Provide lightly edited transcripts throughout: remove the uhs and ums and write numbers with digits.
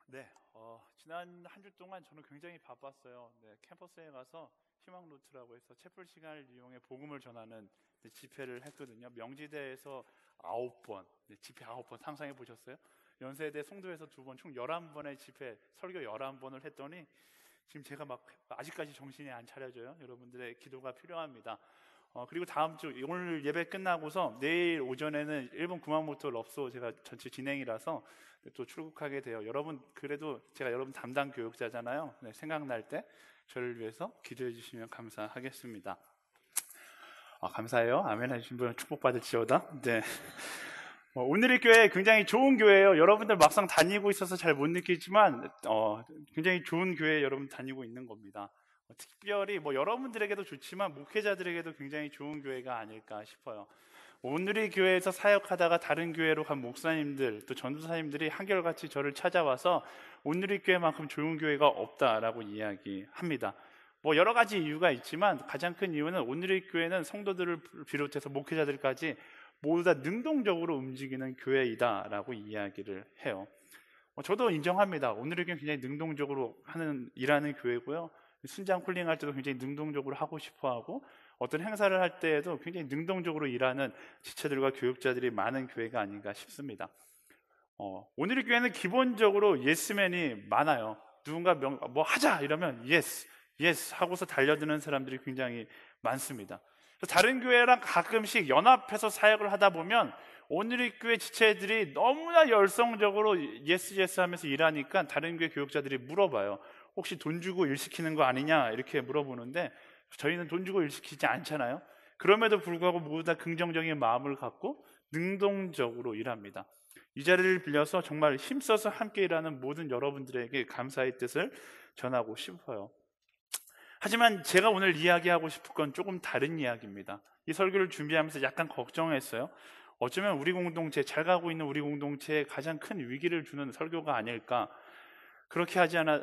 네, 지난 한 주 동안 저는 굉장히 바빴어요. 네, 캠퍼스에 가서 희망 루트라고 해서 채플 시간을 이용해 복음을 전하는 집회를 했거든요. 명지대에서 9번, 집회 9번 상상해 보셨어요? 연세대 송도에서 2번, 총 11번의 집회, 설교 11번을 했더니 지금 제가 막 아직까지 정신이 안 차려져요. 여러분들의 기도가 필요합니다. 그리고 다음 주 오늘 예배 끝나고서 내일 오전에는 일본 구마모토 럽소 제가 전체 진행이라서 또 출국하게 돼요. 여러분 그래도 제가 여러분 담당 교육자잖아요. 네, 생각날 때 저를 위해서 기도해 주시면 감사하겠습니다. 감사해요. 아멘 해주신 분 축복받을지어다. 네. 오늘의 교회 굉장히 좋은 교회예요. 여러분들 막상 다니고 있어서 잘 못 느끼지만 굉장히 좋은 교회에 여러분 다니고 있는 겁니다. 특별히 여러분들에게도 좋지만 목회자들에게도 굉장히 좋은 교회가 아닐까 싶어요. 오늘의 교회에서 사역하다가 다른 교회로 간 목사님들 또 전도사님들이 한결같이 저를 찾아와서 오늘의 교회만큼 좋은 교회가 없다라고 이야기합니다. 여러 가지 이유가 있지만 가장 큰 이유는 오늘의 교회는 성도들을 비롯해서 목회자들까지 모두 다 능동적으로 움직이는 교회이다라고 이야기를 해요. 저도 인정합니다. 오늘의 교회는 굉장히 능동적으로 일하는 교회고요. 순장 쿨링 할 때도 굉장히 능동적으로 하고 싶어하고 어떤 행사를 할 때에도 굉장히 능동적으로 일하는 지체들과 교육자들이 많은 교회가 아닌가 싶습니다. 오늘의 교회는 기본적으로 예스맨이 많아요. 누군가 하자 이러면 예스 하고서 달려드는 사람들이 굉장히 많습니다. 다른 교회랑 가끔씩 연합해서 사역을 하다 보면 오늘의 교회 지체들이 너무나 열성적으로 예스 하면서 일하니까 다른 교회 교육자들이 물어봐요. 혹시 돈 주고 일 시키는 거 아니냐 이렇게 물어보는데 저희는 돈 주고 일 시키지 않잖아요. 그럼에도 불구하고 모두 다 긍정적인 마음을 갖고 능동적으로 일합니다. 이 자리를 빌려서 정말 힘써서 함께 일하는 모든 여러분들에게 감사의 뜻을 전하고 싶어요. 하지만 제가 오늘 이야기하고 싶은 건 조금 다른 이야기입니다. 이 설교를 준비하면서 약간 걱정했어요. 어쩌면 우리 공동체, 잘 가고 있는 우리 공동체에 가장 큰 위기를 주는 설교가 아닐까, 그렇게 하지 않아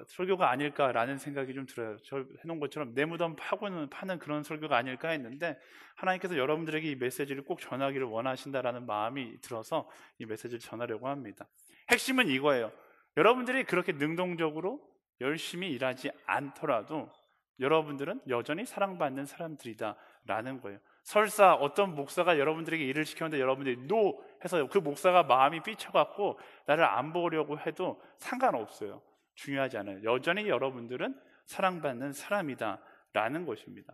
설교가 아닐까라는 생각이 좀 들어요. 저 해놓은 것처럼 내 무덤 파는 그런 설교가 아닐까 했는데 하나님께서 여러분들에게 이 메시지를 꼭 전하기를 원하신다라는 마음이 들어서 이 메시지를 전하려고 합니다. 핵심은 이거예요. 여러분들이 그렇게 능동적으로 열심히 일하지 않더라도 여러분들은 여전히 사랑받는 사람들이다라는 거예요. 설사 어떤 목사가 여러분들에게 일을 시켰는데 여러분들이 노 해서 그 목사가 마음이 삐쳐갖고 나를 안 보려고 해도 상관없어요. 중요하지 않아요. 여전히 여러분들은 사랑받는 사람이다라는 것입니다.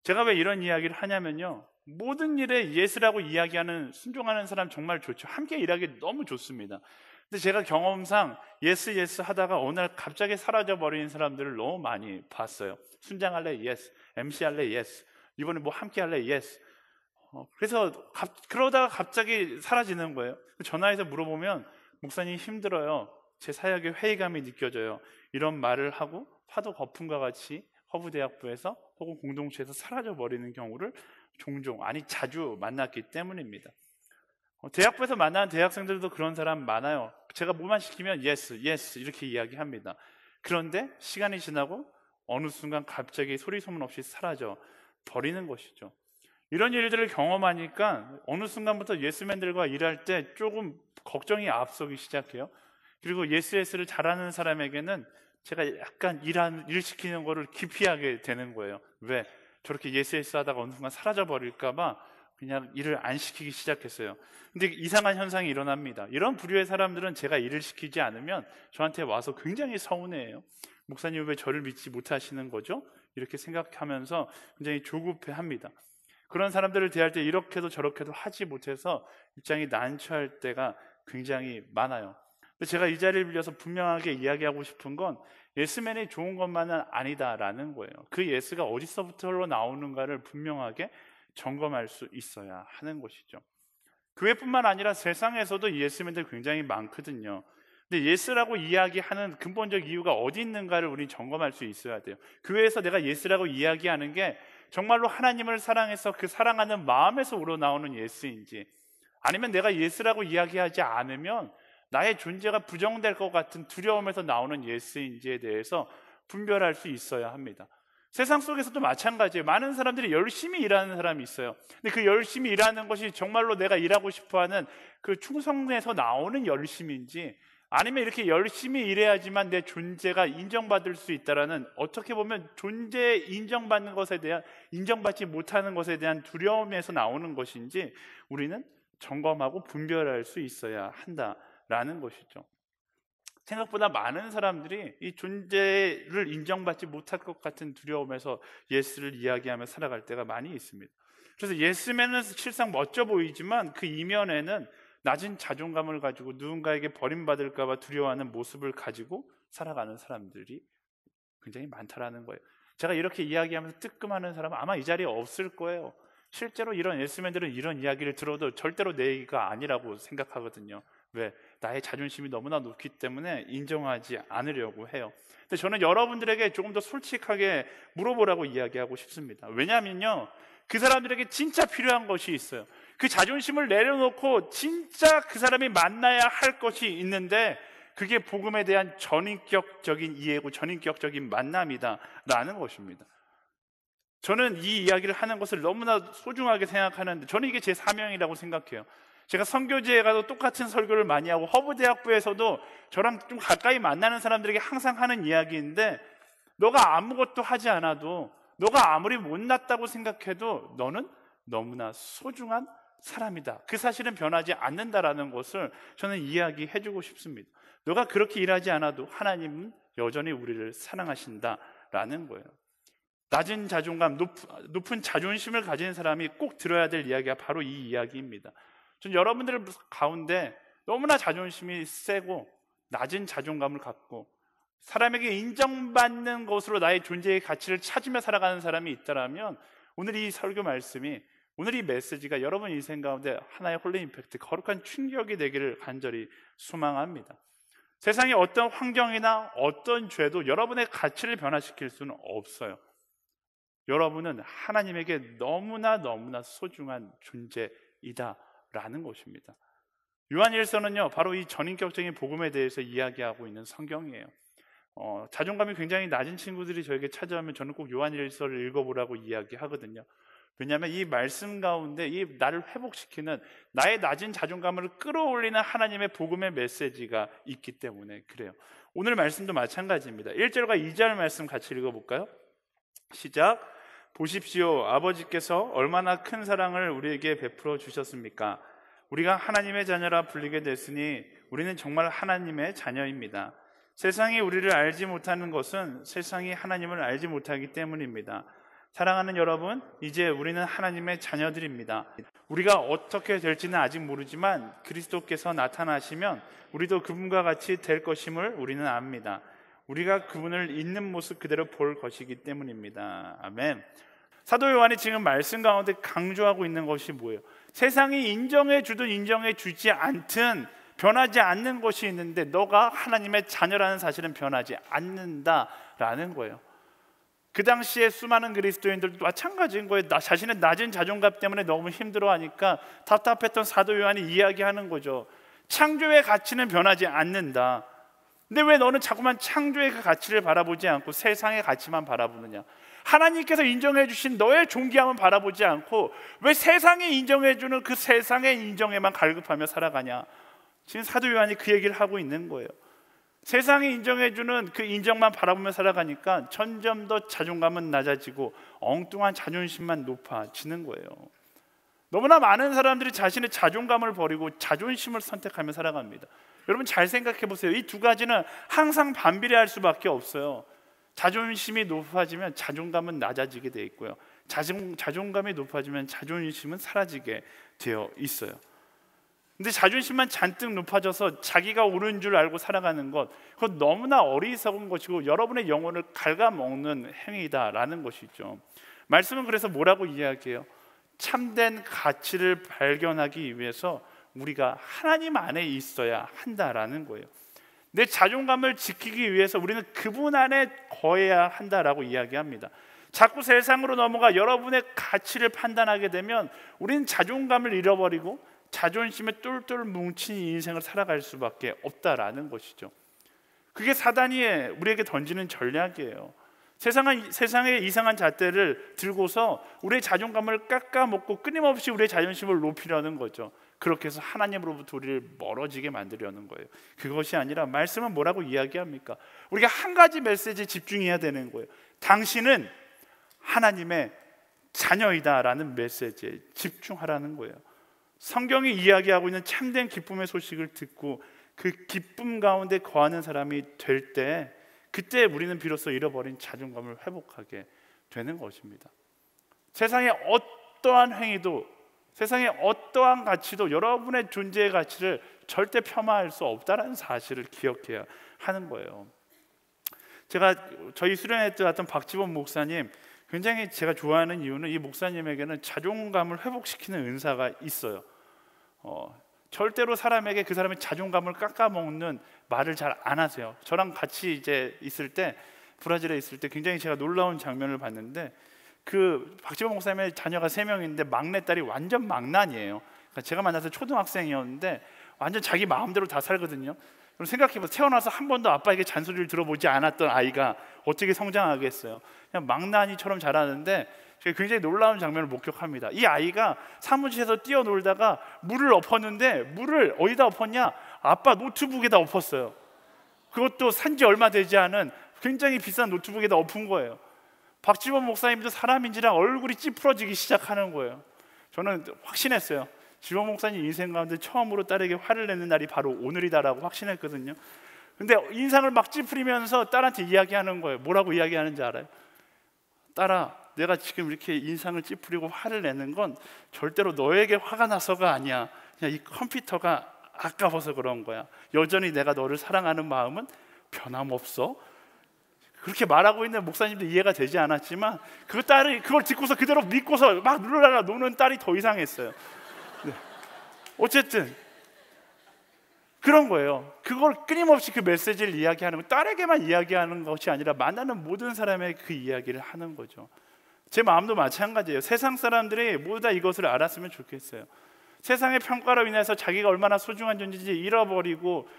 제가 왜 이런 이야기를 하냐면요, 모든 일에 예스라고 이야기하는 순종하는 사람 정말 좋죠. 함께 일하기 너무 좋습니다. 근데 제가 경험상 예스 하다가 어느 날 갑자기 사라져버리는 사람들을 너무 많이 봤어요. 순장할래? 예스. MC 할래? 예스. 이번에 함께 할래? 예스. 그래서 그러다가 갑자기 사라지는 거예요. 전화해서 물어보면 목사님 힘들어요. 제 사역에 회의감이 느껴져요. 이런 말을 하고 파도 거품과 같이 허브대학부에서 혹은 공동체에서 사라져버리는 경우를 종종, 아니 자주 만났기 때문입니다. 대학부에서 만나는 대학생들도 그런 사람 많아요. 제가 뭐만 시키면 예스 이렇게 이야기합니다. 그런데 시간이 지나고 어느 순간 갑자기 소리 소문 없이 사라져 버리는 것이죠. 이런 일들을 경험하니까 어느 순간부터 예스맨들과 일할 때 조금 걱정이 앞서기 시작해요. 그리고 예스를 잘하는 사람에게는 제가 약간 일 시키는 거를 기피하게 되는 거예요. 왜? 저렇게 예스 하다가 어느 순간 사라져 버릴까봐 그냥 일을 안 시키기 시작했어요. 근데 이상한 현상이 일어납니다. 이런 부류의 사람들은 제가 일을 시키지 않으면 저한테 와서 굉장히 서운해해요. 목사님 왜 저를 믿지 못하시는 거죠? 이렇게 생각하면서 굉장히 조급해합니다. 그런 사람들을 대할 때 이렇게도 저렇게도 하지 못해서 입장이 난처할 때가 굉장히 많아요. 근데 제가 이 자리를 빌려서 분명하게 이야기하고 싶은 건 예스맨이 좋은 것만은 아니다라는 거예요. 그 예스가 어디서부터 나오는가를 분명하게 점검할 수 있어야 하는 것이죠. 교회뿐만 아니라 세상에서도 예스맨들 굉장히 많거든요. 근데 예스라고 이야기하는 근본적 이유가 어디 있는가를 우리는 점검할 수 있어야 돼요. 교회에서 내가 예스라고 이야기하는 게 정말로 하나님을 사랑해서 그 사랑하는 마음에서 우러나오는 예스인지, 아니면 내가 예스라고 이야기하지 않으면 나의 존재가 부정될 것 같은 두려움에서 나오는 예스인지에 대해서 분별할 수 있어야 합니다. 세상 속에서도 마찬가지예요. 많은 사람들이 열심히 일하는 사람이 있어요. 근데 그 열심히 일하는 것이 정말로 내가 일하고 싶어하는 그 충성에서 나오는 열심인지, 아니면 이렇게 열심히 일해야지만 내 존재가 인정받을 수 있다라는, 어떻게 보면 존재 인정받는 것에 대한, 인정받지 못하는 것에 대한 두려움에서 나오는 것인지 우리는 점검하고 분별할 수 있어야 한다라는 것이죠. 생각보다 많은 사람들이 이 존재를 인정받지 못할 것 같은 두려움에서 예수를 이야기하며 살아갈 때가 많이 있습니다. 그래서 예스맨은 실상 멋져 보이지만 그 이면에는 낮은 자존감을 가지고 누군가에게 버림받을까 봐 두려워하는 모습을 가지고 살아가는 사람들이 굉장히 많다라는 거예요. 제가 이렇게 이야기하면서 뜨끔하는 사람은 아마 이 자리에 없을 거예요. 실제로 이런 예스맨들은 이런 이야기를 들어도 절대로 내 얘기가 아니라고 생각하거든요. 왜? 나의 자존심이 너무나 높기 때문에 인정하지 않으려고 해요. 근데 저는 여러분들에게 조금 더 솔직하게 물어보라고 이야기하고 싶습니다. 왜냐하면요, 그 사람들에게 진짜 필요한 것이 있어요. 그 자존심을 내려놓고 진짜 그 사람이 만나야 할 것이 있는데, 그게 복음에 대한 전인격적인 이해고 전인격적인 만남이다라는 것입니다. 저는 이 이야기를 하는 것을 너무나 소중하게 생각하는데, 저는 이게 제 사명이라고 생각해요. 제가 선교지에 가도 똑같은 설교를 많이 하고, 허브대학부에서도 저랑 좀 가까이 만나는 사람들에게 항상 하는 이야기인데, 너가 아무것도 하지 않아도, 너가 아무리 못났다고 생각해도 너는 너무나 소중한 사람이다. 그 사실은 변하지 않는다라는 것을 저는 이야기해주고 싶습니다. 너가 그렇게 일하지 않아도 하나님은 여전히 우리를 사랑하신다라는 거예요. 낮은 자존감, 높은 자존심을 가진 사람이 꼭 들어야 될 이야기가 바로 이 이야기입니다. 전 여러분들 가운데 너무나 자존심이 세고 낮은 자존감을 갖고 사람에게 인정받는 것으로 나의 존재의 가치를 찾으며 살아가는 사람이 있다면, 오늘 이 설교 말씀이, 오늘 이 메시지가 여러분 인생 가운데 하나의 홀리 임팩트, 거룩한 충격이 되기를 간절히 소망합니다. 세상의 어떤 환경이나 어떤 죄도 여러분의 가치를 변화시킬 수는 없어요. 여러분은 하나님에게 너무나 소중한 존재이다라는 것입니다. 요한일서는요, 바로 이 전인격적인 복음에 대해서 이야기하고 있는 성경이에요. 자존감이 굉장히 낮은 친구들이 저에게 찾아오면 저는 꼭 요한일서를 읽어보라고 이야기하거든요. 왜냐하면 이 말씀 가운데 이 나를 회복시키는, 나의 낮은 자존감을 끌어올리는 하나님의 복음의 메시지가 있기 때문에 그래요. 오늘 말씀도 마찬가지입니다. 1절과 2절 말씀 같이 읽어볼까요? 시작. 보십시오, 아버지께서 얼마나 큰 사랑을 우리에게 베풀어 주셨습니까? 우리가 하나님의 자녀라 불리게 됐으니 우리는 정말 하나님의 자녀입니다. 세상이 우리를 알지 못하는 것은 세상이 하나님을 알지 못하기 때문입니다. 사랑하는 여러분, 이제 우리는 하나님의 자녀들입니다. 우리가 어떻게 될지는 아직 모르지만 그리스도께서 나타나시면 우리도 그분과 같이 될 것임을 우리는 압니다. 우리가 그분을 있는 모습 그대로 볼 것이기 때문입니다. 아멘. 사도 요한이 지금 말씀 가운데 강조하고 있는 것이 뭐예요? 세상이 인정해 주든 인정해 주지 않든 변하지 않는 것이 있는데, 너가 하나님의 자녀라는 사실은 변하지 않는다라는 거예요. 그 당시에 수많은 그리스도인들도 마찬가지인 거예요. 자신의 낮은 자존감 때문에 너무 힘들어하니까 답답했던 사도 요한이 이야기하는 거죠. 창조의 가치는 변하지 않는다. 근데 왜 너는 자꾸만 창조의 그 가치를 바라보지 않고 세상의 가치만 바라보느냐? 하나님께서 인정해 주신 너의 존귀함을 바라보지 않고 왜 세상이 인정해 주는 그 세상의 인정에만 갈급하며 살아가냐? 지금 사도 요한이 그 얘기를 하고 있는 거예요. 세상이 인정해 주는 그 인정만 바라보며 살아가니까 점점 더 자존감은 낮아지고 엉뚱한 자존심만 높아지는 거예요. 너무나 많은 사람들이 자신의 자존감을 버리고 자존심을 선택하며 살아갑니다. 여러분 잘 생각해 보세요. 이 두 가지는 항상 반비례할 수밖에 없어요. 자존심이 높아지면 자존감은 낮아지게 되어 있고요, 자존감이 높아지면 자존심은 사라지게 되어 있어요. 근데 자존심만 잔뜩 높아져서 자기가 옳은 줄 알고 살아가는 것, 그건 너무나 어리석은 것이고 여러분의 영혼을 갉아먹는 행위다라는 것이죠. 말씀은 그래서 뭐라고 이야기해요? 참된 가치를 발견하기 위해서 우리가 하나님 안에 있어야 한다라는 거예요. 내 자존감을 지키기 위해서 우리는 그분 안에 거해야 한다라고 이야기합니다. 자꾸 세상으로 넘어가 여러분의 가치를 판단하게 되면 우리는 자존감을 잃어버리고 자존심에 똘똘 뭉친 인생을 살아갈 수밖에 없다라는 것이죠. 그게 사단이 우리에게 던지는 전략이에요. 세상의 이상한 잣대를 들고서 우리의 자존감을 깎아먹고 끊임없이 우리의 자존심을 높이려는 거죠. 그렇게 해서 하나님으로부터 우리를 멀어지게 만들려는 거예요. 그것이 아니라 말씀은 뭐라고 이야기합니까? 우리가 한 가지 메시지에 집중해야 되는 거예요. 당신은 하나님의 자녀이다 라는 메시지에 집중하라는 거예요. 성경이 이야기하고 있는 참된 기쁨의 소식을 듣고 그 기쁨 가운데 거하는 사람이 될 때, 그때 우리는 비로소 잃어버린 자존감을 회복하게 되는 것입니다. 세상의 어떠한 행위도, 세상의 어떠한 가치도 여러분의 존재의 가치를 절대 폄하할 수 없다는 사실을 기억해야 하는 거예요. 제가 저희 수련회때 박지범 목사님, 굉장히 제가 좋아하는 이유는 이 목사님에게는 자존감을 회복시키는 은사가 있어요. 절대로 사람에게 그 사람의 자존감을 깎아먹는 말을 잘 안 하세요. 저랑 같이 이제 있을 때, 브라질에 있을 때 굉장히 제가 놀라운 장면을 봤는데, 그 박지범 목사님의 자녀가 3명인데 막내딸이 완전 망난이에요. 그러니까 제가 만나서 초등학생이었는데 완전 자기 마음대로 다 살거든요. 그럼 생각해보세요. 태어나서 한 번도 아빠에게 잔소리를 들어보지 않았던 아이가 어떻게 성장하겠어요? 그냥 망나니처럼 자라는데, 제가 굉장히 놀라운 장면을 목격합니다. 이 아이가 사무실에서 뛰어놀다가 물을 엎었는데, 물을 어디다 엎었냐? 아빠 노트북에다 엎었어요. 그것도 산지 얼마 되지 않은 굉장히 비싼 노트북에다 엎은 거예요. 박지범 목사님도 사람인지라 얼굴이 찌푸러지기 시작하는 거예요. 저는 확신했어요. 지범 목사님 인생 가운데 처음으로 딸에게 화를 내는 날이 바로 오늘이다라고 확신했거든요. 근데 인상을 막 찌푸리면서 딸한테 이야기하는 거예요. 뭐라고 이야기하는지 알아요? 딸아, 내가 지금 이렇게 인상을 찌푸리고 화를 내는 건 절대로 너에게 화가 나서가 아니야. 그냥 이 컴퓨터가 아까워서 그런 거야. 여전히 내가 너를 사랑하는 마음은 변함없어. 그렇게 말하고 있는 목사님도 이해가 되지 않았지만, 그 딸이 그걸 듣고서 그대로 믿고서 막 누르다가 노는 딸이 더 이상했어요. 네. 어쨌든 그런 거예요. 그걸 끊임없이 그 메시지를 이야기하는 거, 딸에게만 이야기하는 것이 아니라 만나는 모든 사람에게 그 이야기를 하는 거죠. 제 마음도 마찬가지예요. 세상 사람들이 모두 다 이것을 알았으면 좋겠어요. 세상의 평가로 인해서 자기가 얼마나 소중한 존재인지 잃어버리고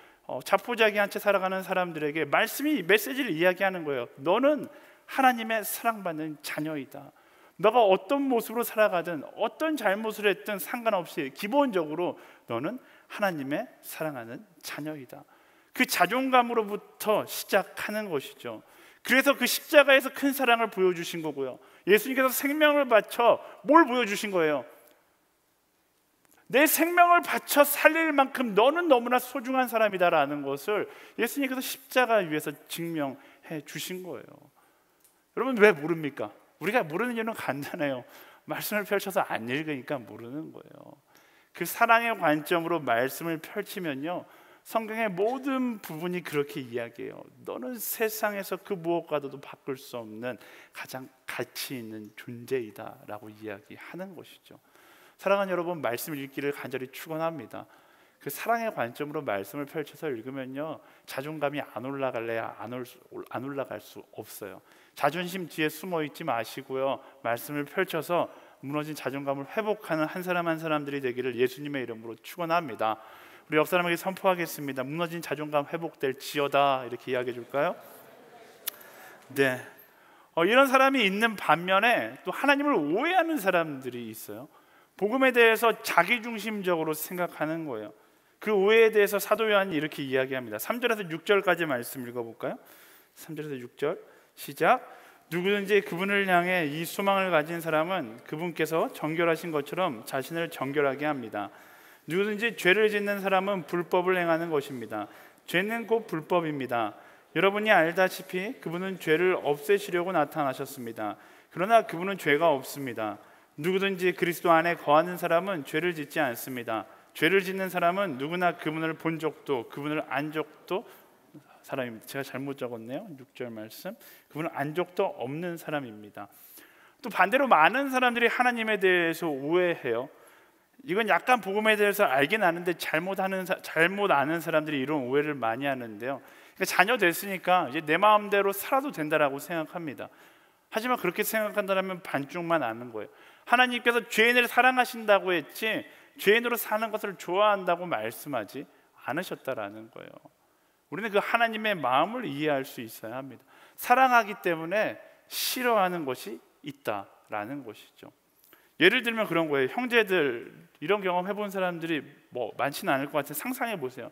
자포자기한 채 살아가는 사람들에게 말씀이 메시지를 이야기하는 거예요. 너는 하나님의 사랑받는 자녀이다. 너가 어떤 모습으로 살아가든 어떤 잘못을 했든 상관없이 기본적으로 너는 하나님의 사랑하는 자녀이다. 그 자존감으로부터 시작하는 것이죠. 그래서 그 십자가에서 큰 사랑을 보여주신 거고요. 예수님께서 생명을 바쳐 뭘 보여주신 거예요? 내 생명을 바쳐 살릴 만큼 너는 너무나 소중한 사람이다라는 것을 예수님께서 십자가 위에서 증명해 주신 거예요. 여러분, 왜 모릅니까? 우리가 모르는 이유는 간단해요. 말씀을 펼쳐서 안 읽으니까 모르는 거예요. 그 사랑의 관점으로 말씀을 펼치면요, 성경의 모든 부분이 그렇게 이야기해요. 너는 세상에서 그 무엇과도 바꿀 수 없는 가장 가치 있는 존재이다 라고 이야기하는 것이죠. 사랑하는 여러분, 말씀 읽기를 간절히 축원합니다. 그 사랑의 관점으로 말씀을 펼쳐서 읽으면요, 자존감이 안 올라갈래야 안 올라갈 수 없어요. 자존심 뒤에 숨어 있지 마시고요, 말씀을 펼쳐서 무너진 자존감을 회복하는 한 사람 한 사람들이 되기를 예수님의 이름으로 축원합니다. 우리 옆 사람에게 선포하겠습니다. 무너진 자존감 회복될지어다. 이렇게 이야기해 줄까요? 네. 이런 사람이 있는 반면에 또 하나님을 오해하는 사람들이 있어요. 복음에 대해서 자기중심적으로 생각하는 거예요. 그 오해에 대해서 사도 요한이 이렇게 이야기합니다. 3절에서 6절까지 말씀 읽어볼까요? 3절에서 6절 시작. 누구든지 그분을 향해 이 소망을 가진 사람은 그분께서 정결하신 것처럼 자신을 정결하게 합니다. 누구든지 죄를 짓는 사람은 불법을 행하는 것입니다. 죄는 곧 불법입니다. 여러분이 알다시피 그분은 죄를 없애시려고 나타나셨습니다. 그러나 그분은 죄가 없습니다. 누구든지 그리스도 안에 거하는 사람은 죄를 짓지 않습니다. 죄를 짓는 사람은 누구나 그분을 본 적도 그분을 안 적도 사람입니다. 제가 잘못 적었네요. 6절 말씀. 그분은 안 적도 없는 사람입니다. 또 반대로 많은 사람들이 하나님에 대해서 오해해요. 이건 약간 복음에 대해서 알긴 아는데 잘못 아는 사람들이 이런 오해를 많이 하는데요. 그러니까 자녀 됐으니까 이제 내 마음대로 살아도 된다라고 생각합니다. 하지만 그렇게 생각한다면 반쪽만 아는 거예요. 하나님께서 죄인을 사랑하신다고 했지 죄인으로 사는 것을 좋아한다고 말씀하지 않으셨다라는 거예요. 우리는 그 하나님의 마음을 이해할 수 있어야 합니다. 사랑하기 때문에 싫어하는 것이 있다라는 것이죠. 예를 들면 그런 거예요. 형제들, 이런 경험 해본 사람들이 뭐 많지는 않을 것 같은데 상상해 보세요.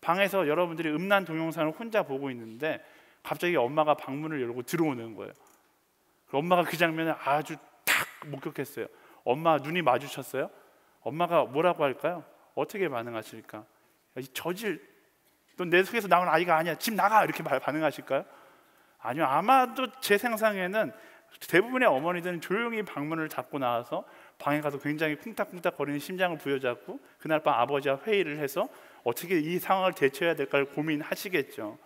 방에서 여러분들이 음란 동영상을 혼자 보고 있는데 갑자기 엄마가 방문을 열고 들어오는 거예요. 엄마가 그 장면을 아주 탁 목격했어요. 엄마 눈이 마주쳤어요. 엄마가 뭐라고 할까요? 어떻게 반응하실까? 이 저질, 넌 내 속에서 나온 아이가 아니야, 집 나가, 이렇게 반응하실까요? 아니요, 아마도 제 상상에는 대부분의 어머니들은 조용히 방문을 닫고 나와서 방에 가서 굉장히 쿵딱쿵딱 거리는 심장을 부여잡고 그날 밤 아버지와 회의를 해서 어떻게 이 상황을 대처해야 될까를 고민하시겠죠.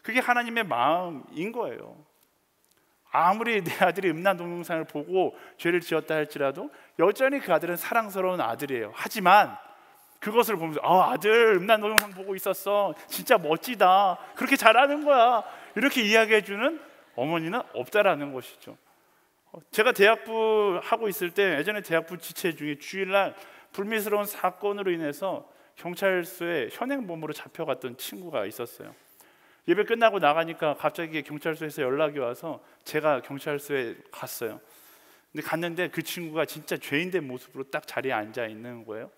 그게 하나님의 마음인 거예요. 아무리 내 아들이 음란 동영상을 보고 죄를 지었다 할지라도 여전히 그 아들은 사랑스러운 아들이에요. 하지만 그것을 보면서 아들 음란 동영상 보고 있었어, 진짜 멋지다, 그렇게 잘하는 거야, 이렇게 이야기해주는 어머니는 없다라는 것이죠. 제가 대학부 하고 있을 때 예전에 대학부 지체 중에 주일날 불미스러운 사건으로 인해서 경찰서에 현행범으로 잡혀갔던 친구가 있었어요. 예배 끝나고 나가니까 갑자기 경찰서에서 연락이 와서 제가 경찰서에 갔어요. 근데 갔는데 그 친구가 진짜 죄인된 모습으로 딱 자리에 앉아 있는 거예요.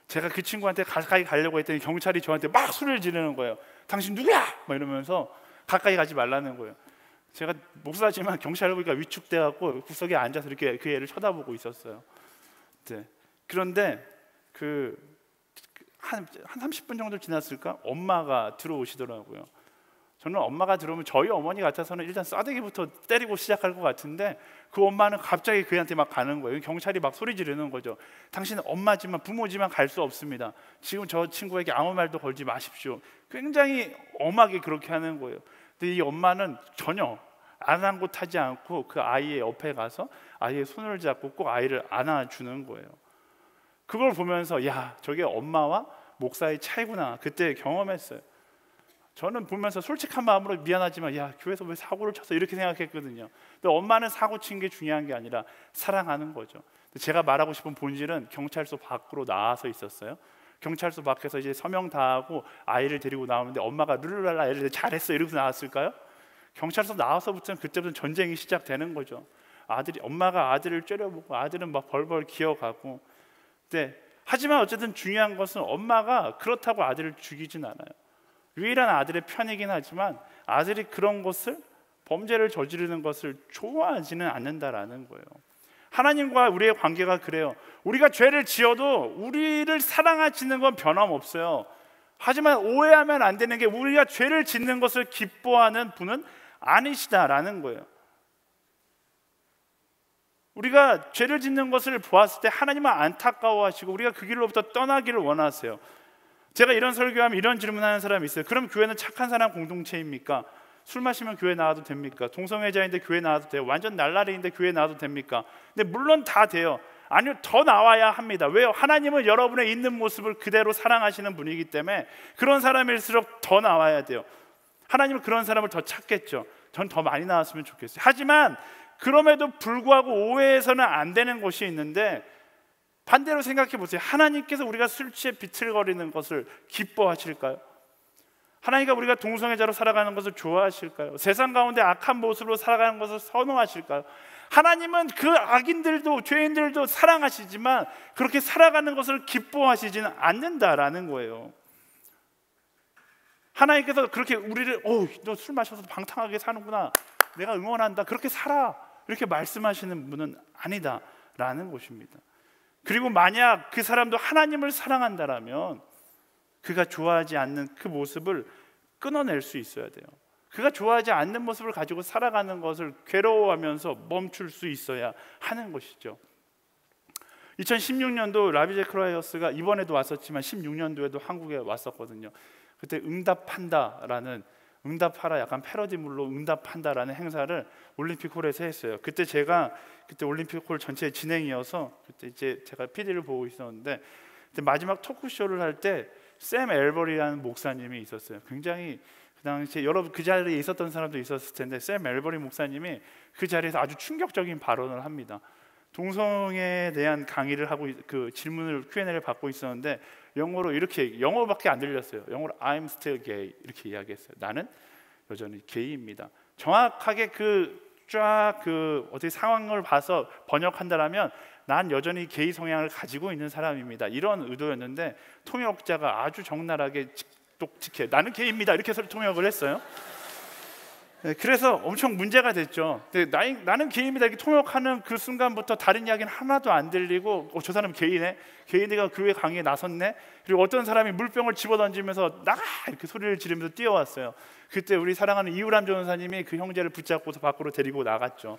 제가 그 친구한테 가까이 가려고 했더니 경찰이 저한테 막 소리를 지르는 거예요. 당신 누구야? 막 이러면서 가까이 가지 말라는 거예요. 제가 목사지만 경찰을 보니까 위축돼 갖고 구석에 앉아서 이렇게 그 애를 쳐다보고 있었어요. 네. 그런데 한 30분 정도 지났을까? 엄마가 들어오시더라고요. 저는 엄마가 들어오면 저희 어머니 같아서는 일단 싸대기부터 때리고 시작할 것 같은데 그 엄마는 갑자기 그한테 막 가는 거예요. 경찰이 막 소리 지르는 거죠. 당신은 엄마지만 부모지만 갈 수 없습니다. 지금 저 친구에게 아무 말도 걸지 마십시오. 굉장히 엄하게 그렇게 하는 거예요. 근데 이 엄마는 전혀 아랑곳하지 않고 그 아이의 옆에 가서 아이의 손을 잡고 꼭 아이를 안아주는 거예요. 그걸 보면서 야, 저게 엄마와 목사의 차이구나, 그때 경험했어요. 저는 보면서 솔직한 마음으로 미안하지만 야, 교회에서 왜 사고를 쳤어, 이렇게 생각했거든요. 근데 엄마는 사고 친 게 중요한 게 아니라 사랑하는 거죠. 제가 말하고 싶은 본질은 경찰서 밖으로 나와서 있었어요. 경찰서 밖에서 이제 서명 다 하고 아이를 데리고 나오는데 엄마가 룰루랄라 애를 잘했어 이러면서 나왔을까요? 경찰서 나와서부터는 그때부터 전쟁이 시작되는 거죠. 엄마가 아들을 째려보고 아들은 막 벌벌 기어가고. 네. 하지만 어쨌든 중요한 것은 엄마가 그렇다고 아들을 죽이진 않아요. 유일한 아들의 편이긴 하지만 아들이 그런 것을, 범죄를 저지르는 것을 좋아하지는 않는다라는 거예요. 하나님과 우리의 관계가 그래요. 우리가 죄를 지어도 우리를 사랑하시는 건 변함없어요. 하지만 오해하면 안 되는 게 우리가 죄를 짓는 것을 기뻐하는 분은 아니시다라는 거예요. 우리가 죄를 짓는 것을 보았을 때 하나님은 안타까워하시고 우리가 그 길로부터 떠나기를 원하세요. 제가 이런 설교하면 이런 질문하는 사람이 있어요. 그럼 교회는 착한 사람 공동체입니까? 술 마시면 교회 나와도 됩니까? 동성애자인데 교회 나와도 돼요? 완전 날라리인데 교회 나와도 됩니까? 근데 물론 다 돼요. 아니요, 더 나와야 합니다. 왜요? 하나님은 여러분의 있는 모습을 그대로 사랑하시는 분이기 때문에 그런 사람일수록 더 나와야 돼요. 하나님은 그런 사람을 더 찾겠죠. 전 더 많이 나왔으면 좋겠어요. 하지만 그럼에도 불구하고 오해해서는 안 되는 것이 있는데, 반대로 생각해 보세요. 하나님께서 우리가 술 취해 비틀거리는 것을 기뻐하실까요? 하나님과 우리가 동성애자로 살아가는 것을 좋아하실까요? 세상 가운데 악한 모습으로 살아가는 것을 선호하실까요? 하나님은 그 악인들도 죄인들도 사랑하시지만 그렇게 살아가는 것을 기뻐하시지는 않는다라는 거예요. 하나님께서 그렇게 우리를 너 술 마셔서 방탕하게 사는구나, 내가 응원한다, 그렇게 살아, 이렇게 말씀하시는 분은 아니다라는 것입니다. 그리고 만약 그 사람도 하나님을 사랑한다라면 그가 좋아하지 않는 그 모습을 끊어낼 수 있어야 돼요. 그가 좋아하지 않는 모습을 가지고 살아가는 것을 괴로워하면서 멈출 수 있어야 하는 것이죠. 2016년도 라비 제크라이어스가 이번에도 왔었지만 16년도에도 한국에 왔었거든요. 그때 응답한다라는, 응답하라, 약간 패러디물로 응답한다라는 행사를 올림픽홀에서 했어요. 그때 제가 올림픽홀 전체 진행이어서 그때 이제 제가 PD를 보고 있었는데, 그때 마지막 토크쇼를 할 때 샘 엘버리라는 목사님이 있었어요. 굉장히 그 당시에 여러분 그 자리에 있었던 사람도 있었을 텐데, 샘 엘버리 목사님이 그 자리에서 아주 충격적인 발언을 합니다. 동성애에 대한 강의를 하고 그 질문을 Q&A를 받고 있었는데 영어로 이렇게, 영어밖에 안 들렸어요. 영어로 I'm still gay 이렇게 이야기했어요. 나는 여전히 게이입니다. 정확하게 어떻게 상황을 봐서 번역한다라면 난 여전히 게이 성향을 가지고 있는 사람입니다, 이런 의도였는데 통역자가 아주 적나라하게 똑똑해 나는 게이입니다 이렇게 해서 통역을 했어요. 그래서 엄청 문제가 됐죠. 나는 게이입니다 이렇게 통역하는 그 순간부터 다른 이야기는 하나도 안 들리고 저 사람 게이네, 게이네가 교회 강의에 나섰네. 그리고 어떤 사람이 물병을 집어던지면서 나가 이렇게 소리를 지르면서 뛰어왔어요. 그때 우리 사랑하는 이우람 전사님이 그 형제를 붙잡고서 밖으로 데리고 나갔죠.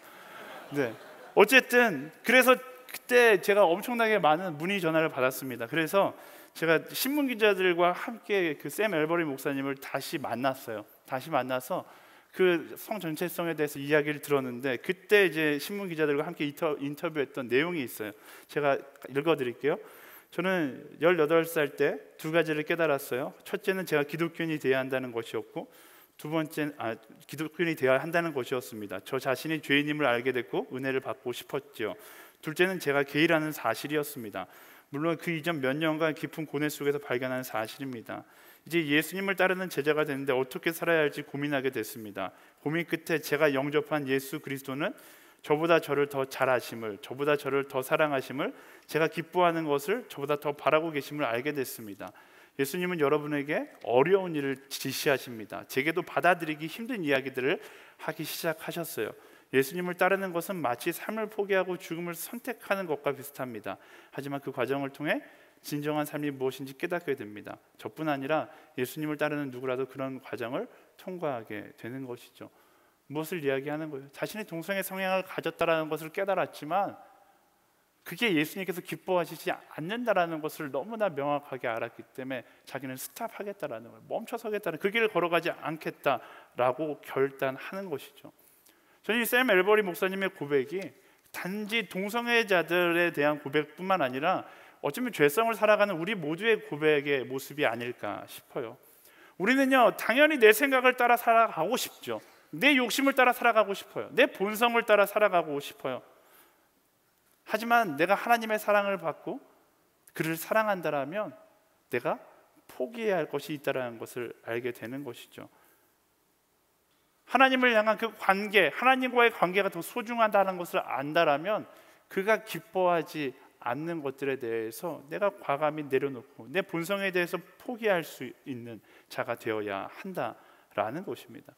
네. 어쨌든 그래서 그때 제가 엄청나게 많은 문의 전화를 받았습니다. 그래서 제가 신문 기자들과 함께 그 샘 엘버리 목사님을 다시 만났어요. 다시 만나서 그 성 전체성에 대해서 이야기를 들었는데, 그때 이제 신문 기자들과 함께 인터뷰했던 내용이 있어요. 제가 읽어드릴게요. 저는 18살 때 두 가지를 깨달았어요. 첫째는 제가 기독교인이 되어야 한다는 것이었고, 두 번째는 기독교인이 되어야 한다는 것이었습니다. 저 자신이 죄인임을 알게 됐고 은혜를 받고 싶었지요. 둘째는 제가 게이라는 사실이었습니다. 물론 그 이전 몇 년간 깊은 고뇌 속에서 발견한 사실입니다. 이제 예수님을 따르는 제자가 되는데 어떻게 살아야 할지 고민하게 됐습니다. 고민 끝에 제가 영접한 예수 그리스도는 저보다 저를 더 잘 아심을, 저보다 저를 더 사랑하심을, 제가 기뻐하는 것을 저보다 더 바라고 계심을 알게 됐습니다. 예수님은 여러분에게 어려운 일을 지시하십니다. 제게도 받아들이기 힘든 이야기들을 하기 시작하셨어요. 예수님을 따르는 것은 마치 삶을 포기하고 죽음을 선택하는 것과 비슷합니다. 하지만 그 과정을 통해 진정한 삶이 무엇인지 깨닫게 됩니다. 저뿐 아니라 예수님을 따르는 누구라도 그런 과정을 통과하게 되는 것이죠. 무엇을 이야기하는 거예요? 자신의 동성애 성향을 가졌다라는 것을 깨달았지만 그게 예수님께서 기뻐하시지 않는다라는 것을 너무나 명확하게 알았기 때문에 자기는 스탑하겠다라는 거예요. 멈춰서겠다는, 그 길을 걸어가지 않겠다라고 결단하는 것이죠. 저는 이 샘 엘버리 목사님의 고백이 단지 동성애자들에 대한 고백뿐만 아니라 어쩌면 죄성을 살아가는 우리 모두의 고백의 모습이 아닐까 싶어요. 우리는요, 당연히 내 생각을 따라 살아가고 싶죠. 내 욕심을 따라 살아가고 싶어요. 내 본성을 따라 살아가고 싶어요. 하지만 내가 하나님의 사랑을 받고 그를 사랑한다라면 내가 포기해야 할 것이 있다는 것을 알게 되는 것이죠. 하나님을 향한 그 관계, 하나님과의 관계가 더 소중하다는 것을 안다라면 그가 기뻐하지 않는 것들에 대해서 내가 과감히 내려놓고 내 본성에 대해서 포기할 수 있는 자가 되어야 한다라는 것입니다.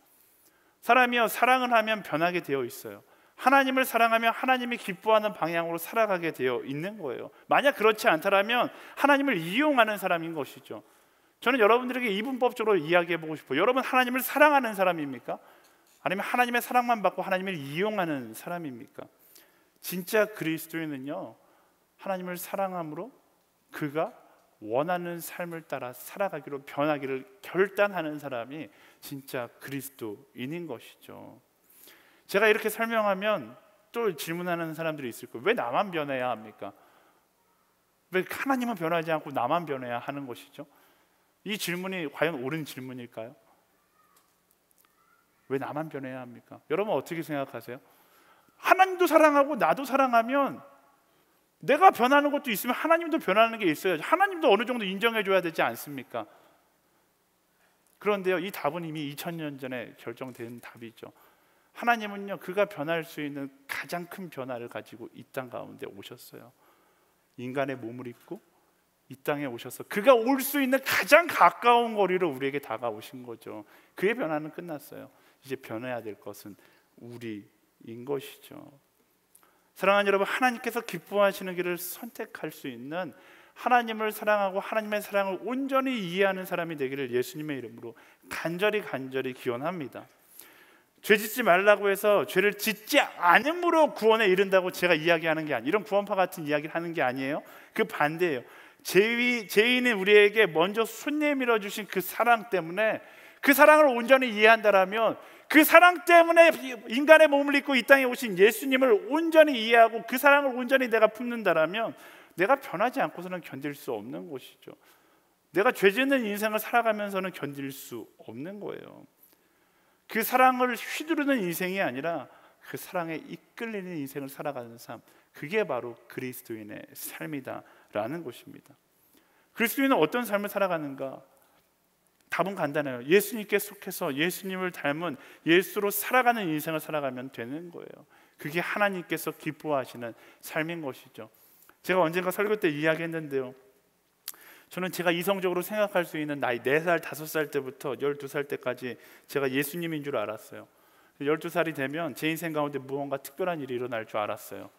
사람이요, 사랑을 하면 변하게 되어 있어요. 하나님을 사랑하면 하나님이 기뻐하는 방향으로 살아가게 되어 있는 거예요. 만약 그렇지 않다면 하나님을 이용하는 사람인 것이죠. 저는 여러분들에게 이분법적으로 이야기해보고 싶어요. 여러분 하나님을 사랑하는 사람입니까? 아니면 하나님의 사랑만 받고 하나님을 이용하는 사람입니까? 진짜 그리스도인은요, 하나님을 사랑함으로 그가 원하는 삶을 따라 살아가기로 변하기를 결단하는 사람이 진짜 그리스도인인 것이죠. 제가 이렇게 설명하면 또 질문하는 사람들이 있을 거예요. 왜 나만 변해야 합니까? 왜 하나님은 변하지 않고 나만 변해야 하는 것이죠? 이 질문이 과연 옳은 질문일까요? 왜 나만 변해야 합니까? 여러분 어떻게 생각하세요? 하나님도 사랑하고 나도 사랑하면 내가 변하는 것도 있으면 하나님도 변하는 게 있어야죠. 하나님도 어느 정도 인정해 줘야 되지 않습니까? 그런데요, 이 답은 이미 2000년 전에 결정된 답이죠. 하나님은요, 그가 변할 수 있는 가장 큰 변화를 가지고 이 땅 가운데 오셨어요. 인간의 몸을 입고 이 땅에 오셔서 그가 올 수 있는 가장 가까운 거리로 우리에게 다가오신 거죠. 그의 변화는 끝났어요. 이제 변해야 될 것은 우리인 것이죠. 사랑하는 여러분, 하나님께서 기뻐하시는 길을 선택할 수 있는, 하나님을 사랑하고 하나님의 사랑을 온전히 이해하는 사람이 되기를 예수님의 이름으로 간절히 기원합니다. 죄 짓지 말라고 해서 죄를 짓지 않음으로 구원에 이른다고 제가 이야기하는 게 아니에요. 이런 구원파 같은 이야기를 하는 게 아니에요. 그 반대예요. 죄인인 우리에게 먼저 손 내밀어 주신 그 사랑 때문에, 그 사랑을 온전히 이해한다라면, 그 사랑 때문에 인간의 몸을 입고 이 땅에 오신 예수님을 온전히 이해하고 그 사랑을 온전히 내가 품는다라면 내가 변하지 않고서는 견딜 수 없는 것이죠. 내가 죄 짓는 인생을 살아가면서는 견딜 수 없는 거예요. 그 사랑을 휘두르는 인생이 아니라 그 사랑에 이끌리는 인생을 살아가는 삶, 그게 바로 그리스도인의 삶이다라는 것입니다. 그리스도인은 어떤 삶을 살아가는가? 답은 간단해요. 예수님께 속해서 예수님을 닮은 예수로 살아가는 인생을 살아가면 되는 거예요. 그게 하나님께서 기뻐하시는 삶인 것이죠. 제가 언젠가 설교 때 이야기했는데요, 저는 제가 이성적으로 생각할 수 있는 나이 4살, 5살 때부터 12살 때까지 제가 예수님인 줄 알았어요. 12살이 되면 제 인생 가운데 무언가 특별한 일이 일어날 줄 알았어요.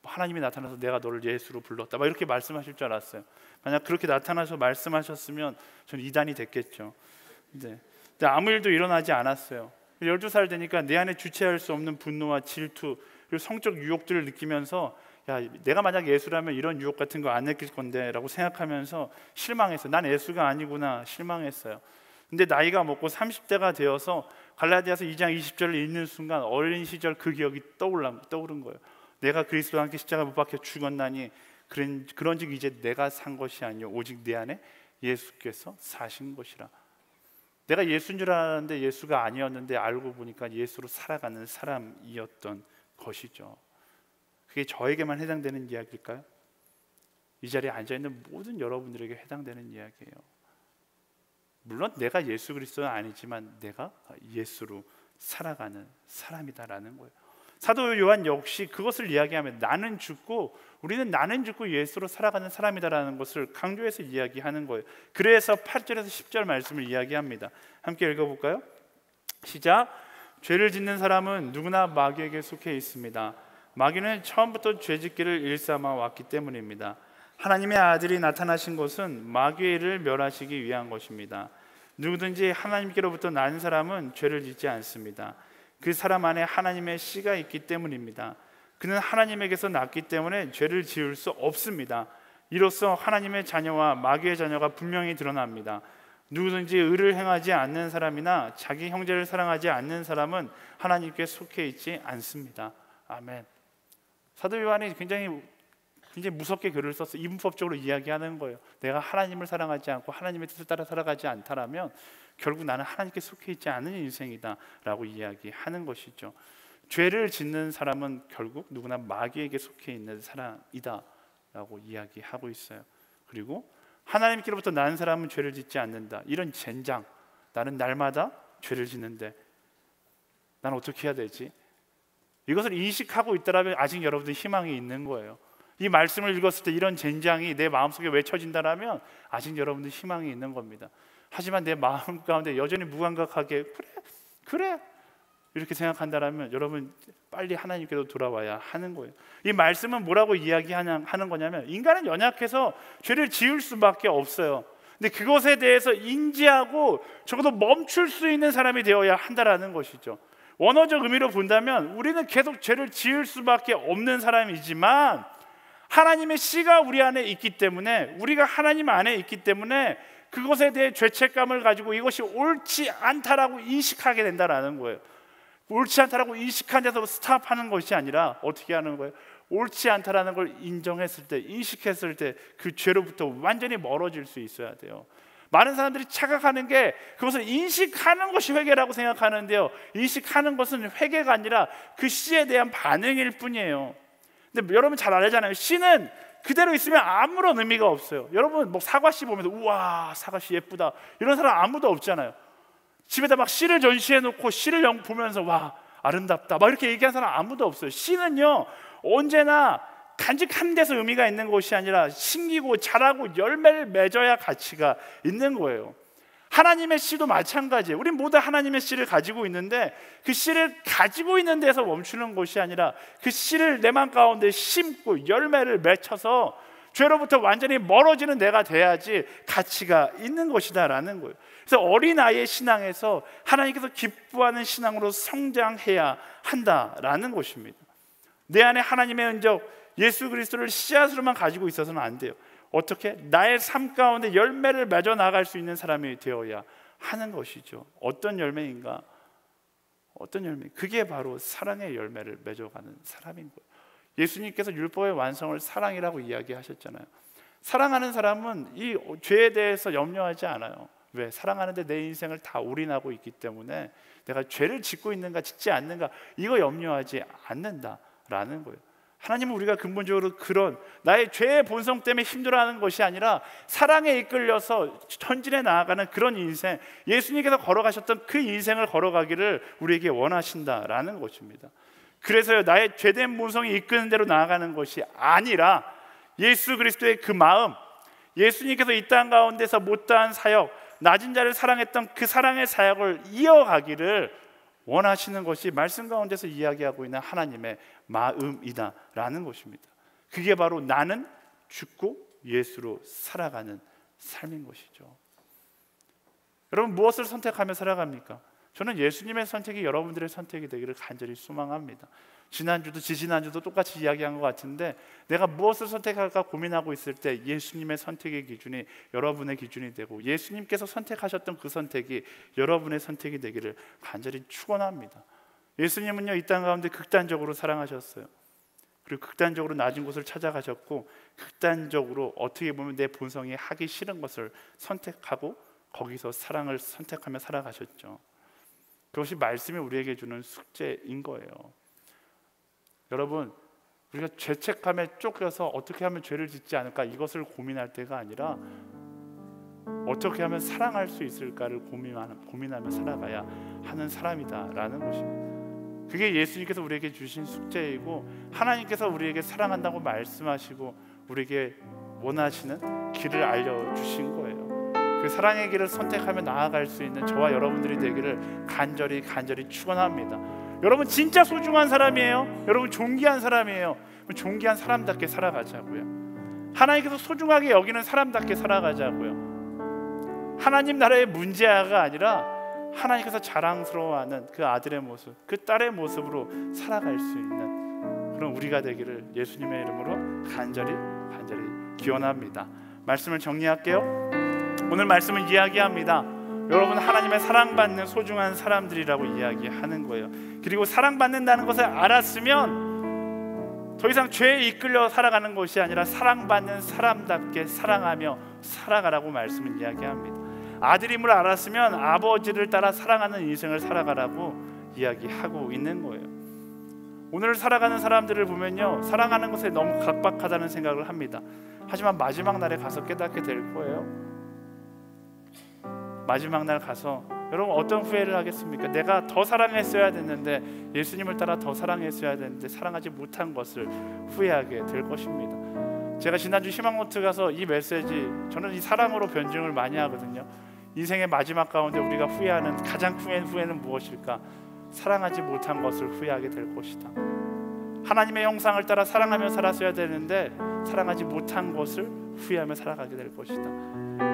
하나님이 나타나서 내가 너를 예수로 불렀다, 막 이렇게 말씀하실 줄 알았어요. 만약 그렇게 나타나서 말씀하셨으면 저는 이단이 됐겠죠. 근데 아무 일도 일어나지 않았어요. 12살 되니까 내 안에 주체할 수 없는 분노와 질투, 그리고 성적 유혹들을 느끼면서, 야, 내가 만약 예수라면 이런 유혹 같은 거 안 느낄 건데 라고 생각하면서 실망했어요. 난 예수가 아니구나, 실망했어요. 근데 나이가 먹고 30대가 되어서 갈라디아서 2장 20절을 읽는 순간 어린 시절 그 기억이 떠오른 거예요. 내가 그리스도와 함께 십자가 못 박혀 죽었나니 그런즉 이제 내가 산 것이 아니요 오직 내 안에 예수께서 사신 것이라. 내가 예수인 줄 알았는데 예수가 아니었는데 알고 보니까 예수로 살아가는 사람이었던 것이죠. 그게 저에게만 해당되는 이야기일까요? 이 자리에 앉아있는 모든 여러분들에게 해당되는 이야기예요. 물론 내가 예수 그리스도는 아니지만 내가 예수로 살아가는 사람이다라는 거예요. 사도 요한 역시 그것을 이야기하면 우리는 나는 죽고 예수로 살아가는 사람이다라는 것을 강조해서 이야기하는 거예요. 그래서 8절에서 10절 말씀을 이야기합니다. 함께 읽어볼까요? 시작. 죄를 짓는 사람은 누구나 마귀에게 속해 있습니다. 마귀는 처음부터 죄짓기를 일삼아 왔기 때문입니다. 하나님의 아들이 나타나신 것은 마귀의 일을 멸하시기 위한 것입니다. 누구든지 하나님께로부터 난 사람은 죄를 짓지 않습니다. 그 사람 안에 하나님의 씨가 있기 때문입니다. 그는 하나님에게서 났기 때문에 죄를 지을 수 없습니다. 이로써 하나님의 자녀와 마귀의 자녀가 분명히 드러납니다. 누구든지 의를 행하지 않는 사람이나 자기 형제를 사랑하지 않는 사람은 하나님께 속해 있지 않습니다. 아멘. 사도 요한이 굉장히 무섭게 글을 써서 이분법적으로 이야기하는 거예요. 내가 하나님을 사랑하지 않고 하나님의 뜻을 따라 살아가지 않다라면 결국 나는 하나님께 속해 있지 않은 인생이다 라고 이야기하는 것이죠. 죄를 짓는 사람은 결국 누구나 마귀에게 속해 있는 사람이다 라고 이야기하고 있어요. 그리고 하나님께로부터 난 사람은 죄를 짓지 않는다, 이런 젠장, 나는 날마다 죄를 짓는데 난 어떻게 해야 되지? 이것을 인식하고 있다면 아직 여러분들 희망이 있는 거예요. 이 말씀을 읽었을 때 이런 젠장이 내 마음속에 외쳐진다면 아직 여러분들 희망이 있는 겁니다. 하지만 내 마음 가운데 여전히 무감각하게 그래 이렇게 생각한다면 여러분 빨리 하나님께로 돌아와야 하는 거예요. 이 말씀은 뭐라고 이야기하는 거냐면 인간은 연약해서 죄를 지을 수밖에 없어요. 근데 그것에 대해서 인지하고 적어도 멈출 수 있는 사람이 되어야 한다라는 것이죠. 원어적 의미로 본다면 우리는 계속 죄를 지을 수밖에 없는 사람이지만 하나님의 씨가 우리 안에 있기 때문에, 우리가 하나님 안에 있기 때문에 그것에 대해 죄책감을 가지고 이것이 옳지 않다라고 인식하게 된다라는 거예요. 옳지 않다라고 인식한 데서 스탑하는 것이 아니라 어떻게 하는 거예요? 옳지 않다라는 걸 인정했을 때, 인식했을 때 그 죄로부터 완전히 멀어질 수 있어야 돼요. 많은 사람들이 착각하는 게 그것을 인식하는 것이 회개라고 생각하는데요, 인식하는 것은 회개가 아니라 그 씨에 대한 반응일 뿐이에요. 근데 여러분 잘 알잖아요. 씨는 그대로 있으면 아무런 의미가 없어요. 여러분 뭐 사과씨 보면서 우와 사과씨 예쁘다 이런 사람 아무도 없잖아요. 집에다 막 씨를 전시해 놓고 씨를 보면서 와 아름답다 막 이렇게 얘기하는 사람 아무도 없어요. 씨는요 언제나 간직한 데서 의미가 있는 것이 아니라 심기고 자라고 열매를 맺어야 가치가 있는 거예요. 하나님의 씨도 마찬가지예요. 우리 모두 하나님의 씨를 가지고 있는데 그 씨를 가지고 있는 데서 멈추는 것이 아니라 그 씨를 내 마음 가운데 심고 열매를 맺혀서 죄로부터 완전히 멀어지는 내가 돼야지 가치가 있는 것이다 라는 거예요. 그래서 어린아이의 신앙에서 하나님께서 기뻐하는 신앙으로 성장해야 한다라는 것입니다. 내 안에 하나님의 은적 예수 그리스도를 씨앗으로만 가지고 있어서는 안 돼요. 어떻게? 나의 삶 가운데 열매를 맺어 나갈 수 있는 사람이 되어야 하는 것이죠. 어떤 열매인가? 어떤 열매? 그게 바로 사랑의 열매를 맺어가는 사람인 거예요. 예수님께서 율법의 완성을 사랑이라고 이야기하셨잖아요. 사랑하는 사람은 이 죄에 대해서 염려하지 않아요. 왜? 사랑하는데 내 인생을 다 올인하고 있기 때문에 내가 죄를 짓고 있는가 짓지 않는가 이거 염려하지 않는다라는 거예요. 하나님은 우리가 근본적으로 그런 나의 죄의 본성 때문에 힘들어하는 것이 아니라 사랑에 이끌려서 전진해 나아가는 그런 인생, 예수님께서 걸어가셨던 그 인생을 걸어가기를 우리에게 원하신다라는 것입니다. 그래서요, 나의 죄된 본성이 이끄는 대로 나아가는 것이 아니라 예수 그리스도의 그 마음, 예수님께서 이 땅 가운데서 못다한 사역, 낮은 자를 사랑했던 그 사랑의 사역을 이어가기를 원하시는 것이 말씀 가운데서 이야기하고 있는 하나님의 마음이다라는 것입니다. 그게 바로 나는 죽고 예수로 살아가는 삶인 것이죠. 여러분, 무엇을 선택하며 살아갑니까? 저는 예수님의 선택이 여러분들의 선택이 되기를 간절히 소망합니다. 지난주도 지지난주도 똑같이 이야기한 것 같은데, 내가 무엇을 선택할까 고민하고 있을 때 예수님의 선택의 기준이 여러분의 기준이 되고, 예수님께서 선택하셨던 그 선택이 여러분의 선택이 되기를 간절히 축원합니다. 예수님은요, 이 땅 가운데 극단적으로 사랑하셨어요. 그리고 극단적으로 낮은 곳을 찾아가셨고, 극단적으로 어떻게 보면 내 본성이 하기 싫은 것을 선택하고 거기서 사랑을 선택하며 살아가셨죠. 그것이 말씀이 우리에게 주는 숙제인 거예요. 여러분, 우리가 죄책감에 쫓겨서 어떻게 하면 죄를 짓지 않을까 이것을 고민할 때가 아니라 어떻게 하면 사랑할 수 있을까를 고민하며 살아가야 하는 사람이다라는 것입니다. 그게 예수님께서 우리에게 주신 숙제이고, 하나님께서 우리에게 사랑한다고 말씀하시고 우리에게 원하시는 길을 알려주신 거예요. 그 사랑의 길을 선택하며 나아갈 수 있는 저와 여러분들이 되기를 간절히 축원합니다. 여러분 진짜 소중한 사람이에요. 여러분 존귀한 사람이에요. 존귀한 사람답게 살아가자고요. 하나님께서 소중하게 여기는 사람답게 살아가자고요. 하나님 나라의 문제아가 아니라 하나님께서 자랑스러워하는 그 아들의 모습, 그 딸의 모습으로 살아갈 수 있는 그런 우리가 되기를 예수님의 이름으로 간절히 기원합니다. 말씀을 정리할게요. 오늘 말씀은 이야기합니다. 여러분, 하나님의 사랑받는 소중한 사람들이라고 이야기하는 거예요. 그리고 사랑받는다는 것을 알았으면 더 이상 죄에 이끌려 살아가는 것이 아니라 사랑받는 사람답게 사랑하며 살아가라고 말씀은 이야기합니다. 아들임을 알았으면 아버지를 따라 사랑하는 인생을 살아가라고 이야기하고 있는 거예요. 오늘 살아가는 사람들을 보면요, 사랑하는 것에 너무 각박하다는 생각을 합니다. 하지만 마지막 날에 가서 깨닫게 될 거예요. 마지막 날 가서 여러분 어떤 후회를 하겠습니까? 내가 더 사랑했어야 됐는데, 예수님을 따라 더 사랑했어야 됐는데 사랑하지 못한 것을 후회하게 될 것입니다. 제가 지난주 희망노트 가서 이 메시지, 저는 이 사랑으로 변증을 많이 하거든요. 인생의 마지막 가운데 우리가 후회하는 가장 큰 후회는 무엇일까? 사랑하지 못한 것을 후회하게 될 것이다. 하나님의 형상을 따라 사랑하며 살았어야 되는데 사랑하지 못한 것을 후회하며 살아가게 될 것이다.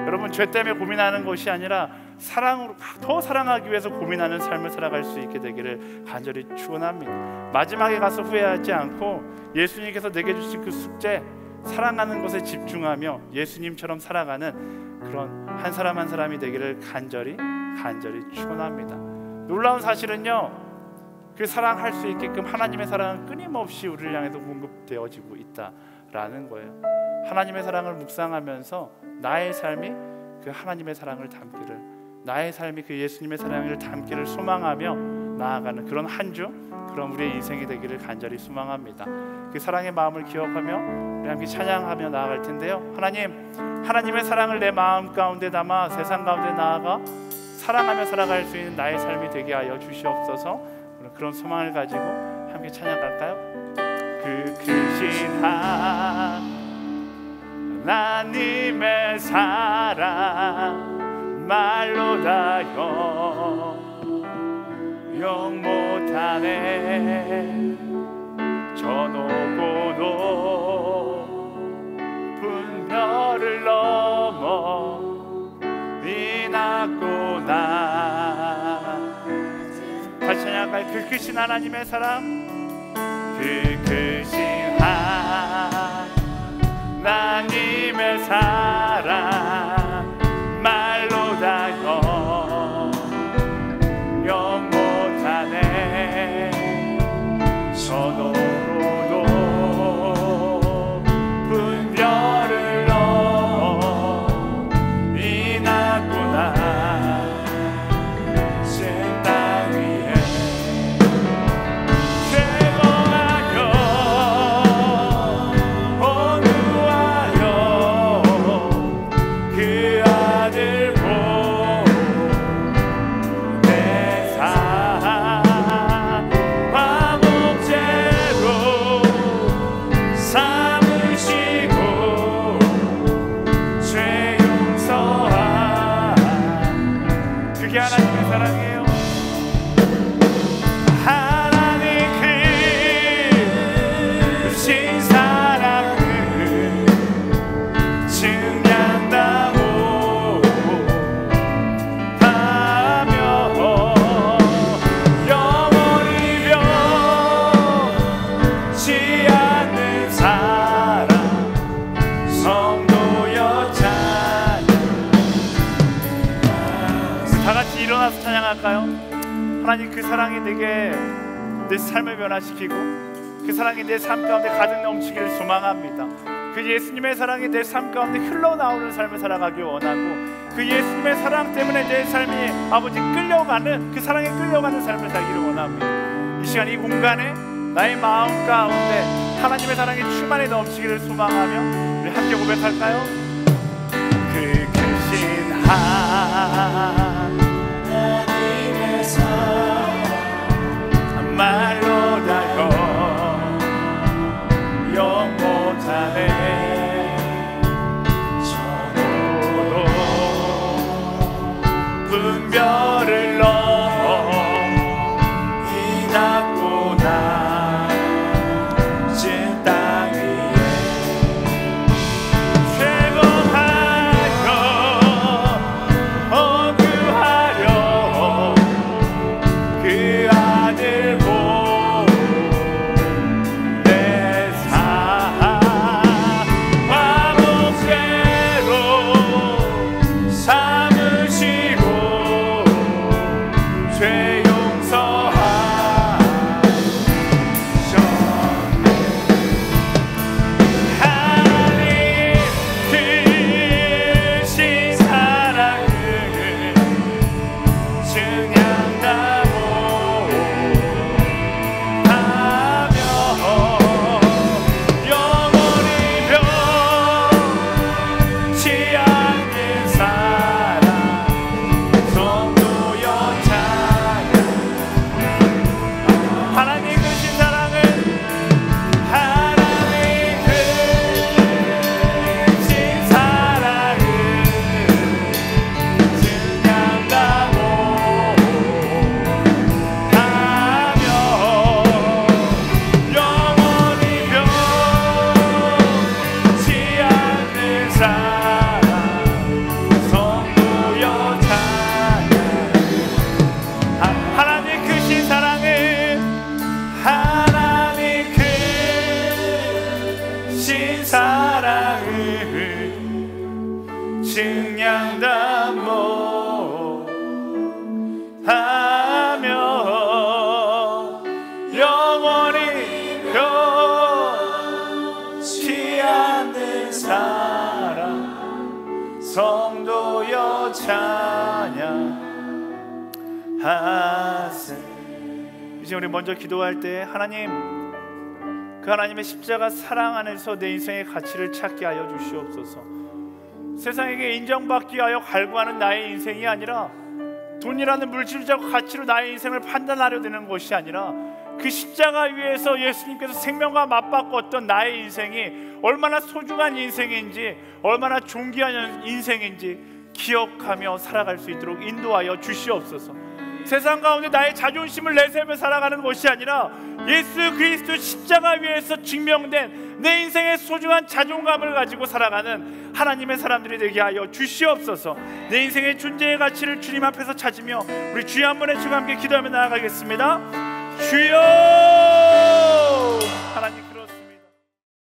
여러분, 죄 때문에 고민하는 것이 아니라 사랑으로 더 사랑하기 위해서 고민하는 삶을 살아갈 수 있게 되기를 간절히 축원합니다. 마지막에 가서 후회하지 않고 예수님께서 내게 주신 그 숙제, 사랑하는 것에 집중하며 예수님처럼 살아가는 그런 한 사람 한 사람이 되기를 간절히 축원합니다. 놀라운 사실은요, 그 사랑할 수 있게끔 하나님의 사랑은 끊임없이 우리를 향해서 공급되어지고 있다라는 거예요. 하나님의 사랑을 묵상하면서 나의 삶이 그 하나님의 사랑을 담기를, 나의 삶이 그 예수님의 사랑을 담기를 소망하며 나아가는 그런 한 주, 그런 우리의 인생이 되기를 간절히 소망합니다. 그 사랑의 마음을 기억하며 우리 함께 찬양하며 나아갈 텐데요. 하나님의 사랑을 내 마음 가운데 담아 세상 가운데 나아가 사랑하며 살아갈 수 있는 나의 삶이 되게 하여 주시옵소서. 그런 소망을 가지고 함께 찬양할까요? 그 크신 하나님의 사랑 말로 다 영 못하네. 저 높고 높은 별을 넘어 이 낮구나. 다시 찬양할까요? 그 크신 하나님의 사랑, 그 크신 하나님의 사랑 말로 다 영 못하네. 저 높고 높은 별을 넘어 이 낮구나. 제 땅 위에 최고하여 그게 하나님의 사랑이에요. 하나님 크신 사랑을 증량하고 하며 영원히 변치 않는 사랑 성도여 찬양. 다 같이 일어나서 찬양할까요? 하나님, 그 사랑이 내게 내 삶을 변화시키고 그 사랑이 내 삶 가운데 가득 넘치기를 소망합니다. 그 예수님의 사랑이 내 삶 가운데 흘러나오는 삶을 살아가길 원하고 그 예수님의 사랑 때문에 내 삶이 아버지 끌려가는 그 사랑에 끌려가는 삶을 살기를 원합니다. 이 시간 이 공간에 나의 마음 가운데 하나님의 사랑이 충만히 넘치기를 소망하며 우리 함께 고백할까요? 그 크신 하나님의 사랑 말로 다 영 못하네. 저도 분별을 넘어 이 낮고 낮은 땅 위에 최고하여 언급하려 그 아들 증량담모하며 영원히 변치 않는 사랑 성도여 찬양하세. 이제 우리 먼저 기도할 때 하나님, 그 하나님의 십자가 사랑 안에서 내 인생의 가치를 찾게 하여 주시옵소서. 세상에게 인정받기 위하여 갈구하는 나의 인생이 아니라 돈이라는 물질적 가치로 나의 인생을 판단하려 드는 것이 아니라 그 십자가 위에서 예수님께서 생명과 맞바꿨던 나의 인생이 얼마나 소중한 인생인지, 얼마나 존귀한 인생인지 기억하며 살아갈 수 있도록 인도하여 주시옵소서. 세상 가운데 나의 자존심을 내세우며 살아가는 것이 아니라 예수 그리스도 십자가 위에서 증명된 내 인생의 소중한 자존감을 가지고 살아가는 하나님의 사람들이 되게 하여 주시옵소서. 내 인생의 존재의 가치를 주님 앞에서 찾으며 우리 주여 한 번에 주와 함께 기도하며 나아가겠습니다. 주여!